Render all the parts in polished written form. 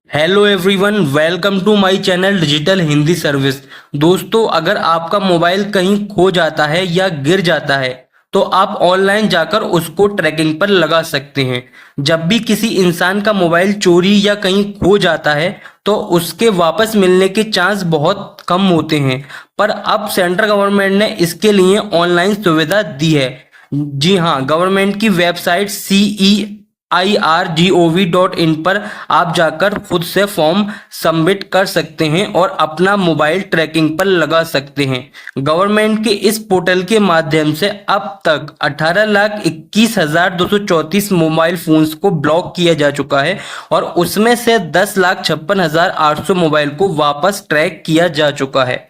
Hello everyone, welcome to my channel digital Hindi service. दोस्तों, अगर आपका मोबाइल कहीं खो जाता है या गिर जाता है तो आप ऑनलाइन जाकर उसको ट्रैकिंग पर लगा सकते हैं। जब भी किसी इंसान का मोबाइल चोरी या कहीं खो जाता है तो उसके वापस मिलने के चांस बहुत कम होते हैं, पर अब सेंट्रल गवर्नमेंट ने इसके लिए ऑनलाइन सुविधा दी है। जी हाँ, गवर्नमेंट की वेबसाइट CEIRGOV.in पर आप जाकर खुद से फॉर्म सबमिट कर सकते हैं और अपना मोबाइल ट्रैकिंग पर लगा सकते हैं। गवर्नमेंट के इस पोर्टल के माध्यम से अब तक 18,21,234 मोबाइल फोन्स को ब्लॉक किया जा चुका है और उसमें से 10,56,800 मोबाइल को वापस ट्रैक किया जा चुका है।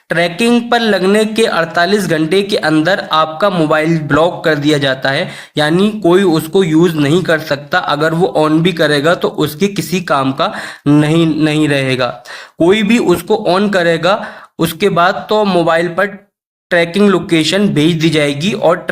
ट्रैकिंग पर लगने के 48 घंटे के अंदर आपका मोबाइल ब्लॉक कर दिया जाता है, यानी कोई उसको यूज नहीं कर सकता। अगर वो ऑन भी करेगा तो उसके किसी काम का नहीं रहेगा। कोई भी उसको ऑन करेगा उसके बाद तो मोबाइल पर ट्रैकिंग लोकेशन भेज दी जाएगी और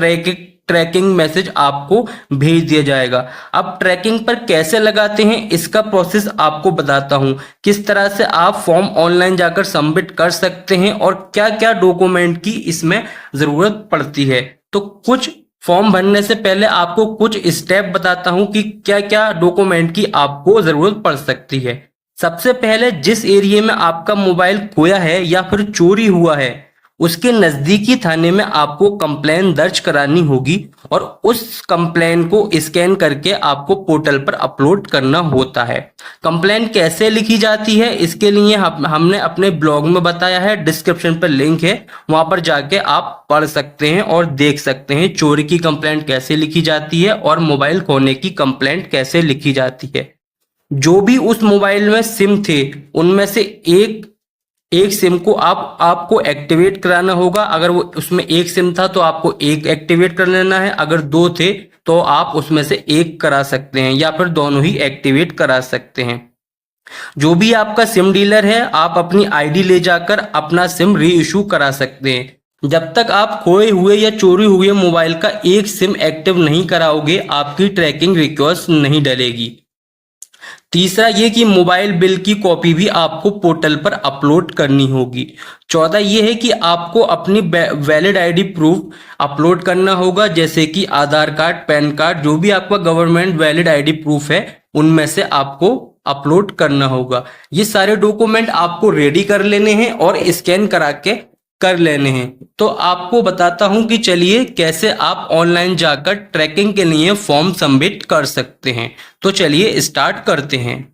ट्रैकिंग मैसेज आपको भेज दिया जाएगा। अब ट्रैकिंग पर कैसे लगाते हैं इसका प्रोसेस आपको बताता हूं, किस तरह से आप फॉर्म ऑनलाइन जाकर सबमिट कर सकते हैं और क्या क्या डॉक्यूमेंट की इसमें जरूरत पड़ती है। तो कुछ फॉर्म भरने से पहले आपको कुछ स्टेप बताता हूं कि क्या क्या डॉक्यूमेंट की आपको जरूरत पड़ सकती है। सबसे पहले जिस एरिया में आपका मोबाइल खोया है या फिर चोरी हुआ है उसके नजदीकी थाने में आपको कंप्लेन दर्ज करानी होगी और उस कंप्लेन को स्कैन करके आपको पोर्टल पर अपलोड करना होता है। कंप्लेन कैसे लिखी जाती है इसके लिए हमने अपने ब्लॉग में बताया है, डिस्क्रिप्शन पर लिंक है, वहां पर जाके आप पढ़ सकते हैं और देख सकते हैं चोरी की कंप्लेंट कैसे लिखी जाती है और मोबाइल खोने की कंप्लेंट कैसे लिखी जाती है। जो भी उस मोबाइल में सिम थे उनमें से एक एक सिम को आपको एक्टिवेट कराना होगा। अगर वो उसमें एक सिम था तो आपको एक एक्टिवेट कर लेना है, अगर दो थे तो आप उसमें से एक करा सकते हैं या फिर दोनों ही एक्टिवेट करा सकते हैं। जो भी आपका सिम डीलर है आप अपनी आईडी ले जाकर अपना सिम री इशू करा सकते हैं। जब तक आप खोए हुए या चोरी हुए मोबाइल का एक सिम एक्टिव नहीं कराओगे आपकी ट्रैकिंग रिक्वेस्ट नहीं डलेगी। तीसरा ये कि मोबाइल बिल की कॉपी भी आपको पोर्टल पर अपलोड करनी होगी। चौथा ये है कि आपको अपनी वैलिड आईडी प्रूफ अपलोड करना होगा, जैसे कि आधार कार्ड, पैन कार्ड, जो भी आपका गवर्नमेंट वैलिड आईडी प्रूफ है उनमें से आपको अपलोड करना होगा। ये सारे डॉक्यूमेंट आपको रेडी कर लेने हैं और स्कैन करा के कर लेने हैं। तो आपको बताता हूं कि चलिए कैसे आप ऑनलाइन जाकर ट्रैकिंग के लिए फॉर्म सबमिट कर सकते हैं। तो चलिए स्टार्ट करते हैं।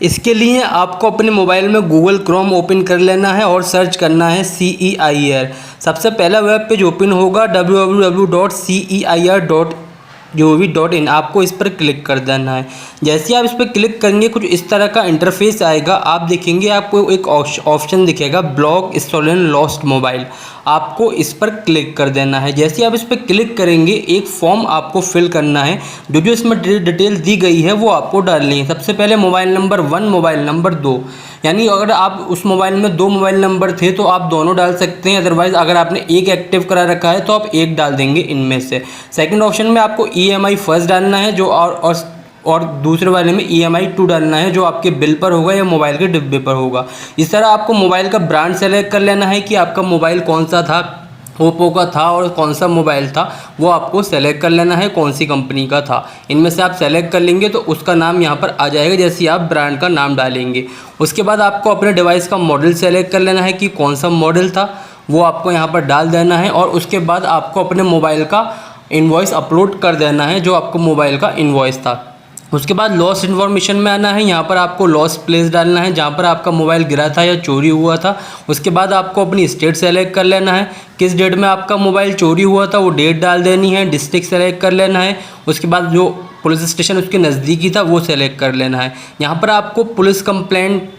इसके लिए आपको अपने मोबाइल में गूगल क्रोम ओपन कर लेना है और सर्च करना है CEIR। सबसे पहला वेब पेज ओपन होगा www.ceir.gov.in। आपको इस पर क्लिक कर देना है। जैसे आप इस पर क्लिक करेंगे कुछ इस तरह का इंटरफेस आएगा। आप देखेंगे आपको एक ऑप्शन दिखेगा ब्लॉक स्टोलन लॉस्ट मोबाइल, आपको इस पर क्लिक कर देना है। जैसे आप इस पर क्लिक करेंगे एक फॉर्म आपको फिल करना है। जो जो इसमें डिटेल दी गई है वो आपको डालनी है। सबसे पहले मोबाइल नंबर 1, मोबाइल नंबर 2, यानी अगर आप उस मोबाइल में 2 मोबाइल नंबर थे तो आप दोनों डाल सकते हैं, अदरवाइज अगर आपने एक एक्टिव करा रखा है तो आप एक डाल देंगे इनमें से। सेकंड ऑप्शन में आपको EMI फर्स्ट डालना है जो और दूसरे वाले में EMI 2 डालना है जो आपके बिल पर होगा या मोबाइल के डिब्बे पर होगा। इस तरह आपको मोबाइल का ब्रांड सेलेक्ट कर लेना है कि आपका मोबाइल कौन सा था, ओप्पो का था और कौन सा मोबाइल था वो आपको सेलेक्ट कर लेना है, कौन सी कंपनी का था। इनमें से आप सेलेक्ट कर लेंगे तो उसका नाम यहाँ पर आ जाएगा जैसे आप ब्रांड का नाम डालेंगे। उसके बाद आपको अपने डिवाइस का मॉडल सेलेक्ट कर लेना है कि कौन सा मॉडल था वो आपको यहाँ पर डाल देना है और उसके बाद आपको अपने मोबाइल का इनवॉइस अपलोड कर देना है जो आपको मोबाइल का इनवॉइस था। उसके बाद लॉस्ट इन्फॉर्मेशन में आना है। यहाँ पर आपको लॉस्ट प्लेस डालना है जहाँ पर आपका मोबाइल गिरा था या चोरी हुआ था। उसके बाद आपको अपनी स्टेट सेलेक्ट कर लेना है, किस डेट में आपका मोबाइल चोरी हुआ था वो डेट डाल देनी है। डिस्ट्रिक्ट सेलेक्ट कर लेना है। उसके बाद जो पुलिस स्टेशन उसके नज़दीकी था वो सेलेक्ट कर लेना है। यहाँ पर आपको पुलिस कंप्लेंट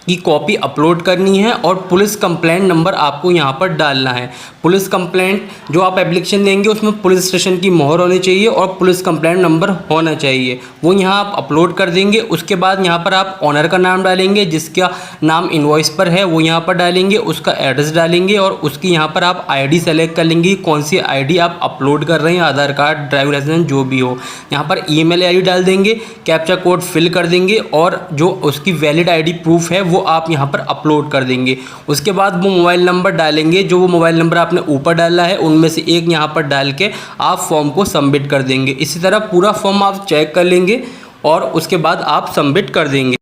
की कॉपी अपलोड करनी है और पुलिस कंप्लेंट नंबर आपको यहाँ पर डालना है। पुलिस कंप्लेंट जो आप एप्लीकेशन देंगे उसमें पुलिस स्टेशन की मोहर होनी चाहिए और पुलिस कंप्लेंट नंबर होना चाहिए, वो यहाँ आप अपलोड कर देंगे। उसके बाद यहाँ पर आप ऑनर का नाम डालेंगे, जिसका नाम इनवॉइस पर है वो यहाँ पर डालेंगे, उसका एड्रेस डालेंगे और उसकी यहाँ पर आप आईडी सेलेक्ट कर लेंगे, कौन सी आईडी आप अपलोड कर रहे हैं, आधार कार्ड, ड्राइविंग लाइसेंस जो भी हो। यहाँ पर ईमेल आईडी डाल देंगे, कैप्चा कोड फिल कर देंगे और जो उसकी वैलिड आईडी प्रूफ है वो आप यहाँ पर अपलोड कर देंगे। उसके बाद वो मोबाइल नंबर डालेंगे, जो वो मोबाइल नंबर आपने ऊपर डाला है उनमें से एक यहाँ पर डाल के आप फॉर्म को सबमिट कर देंगे। इसी तरह पूरा फॉर्म आप चेक कर लेंगे और उसके बाद आप सबमिट कर देंगे।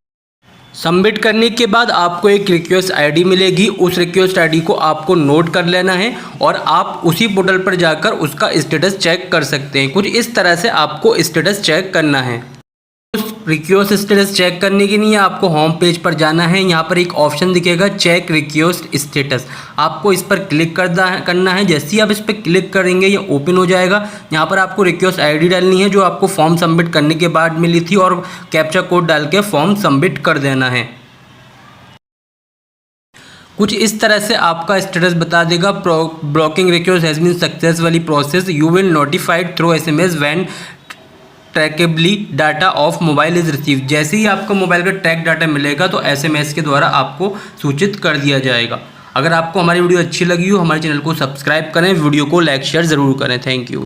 सबमिट करने के बाद आपको एक रिक्वेस्ट आईडी मिलेगी, उस रिक्वेस्ट आईडी को आपको नोट कर लेना है और आप उसी पोर्टल पर जाकर उसका स्टेटस चेक कर सकते हैं। कुछ इस तरह से आपको स्टेटस चेक करना है। रिक्वेस्ट स्टेटस चेक करने के लिए आपको होम पेज पर जाना है। यहाँ पर एक ऑप्शन दिखेगा चेक रिक्वेस्ट स्टेटस, आपको इस पर क्लिक करना है। जैसे ही आप इस पर क्लिक करेंगे ये ओपन हो जाएगा। यहाँ पर आपको रिक्वेस्ट आईडी डालनी है जो आपको फॉर्म सबमिट करने के बाद मिली थी और कैप्चा कोड डाल के फॉर्म सबमिट कर देना है। कुछ इस तरह से आपका स्टेटस बता देगा blocking request has been successfully process, you will notified through SMS when trackably data of mobile is receive. जैसे ही आपको मोबाइल का ट्रैक डाटा मिलेगा तो SMS के द्वारा आपको सूचित कर दिया जाएगा। अगर आपको हमारी वीडियो अच्छी लगी हो हमारे चैनल को सब्सक्राइब करें, वीडियो को लाइक शेयर ज़रूर करें। Thank you.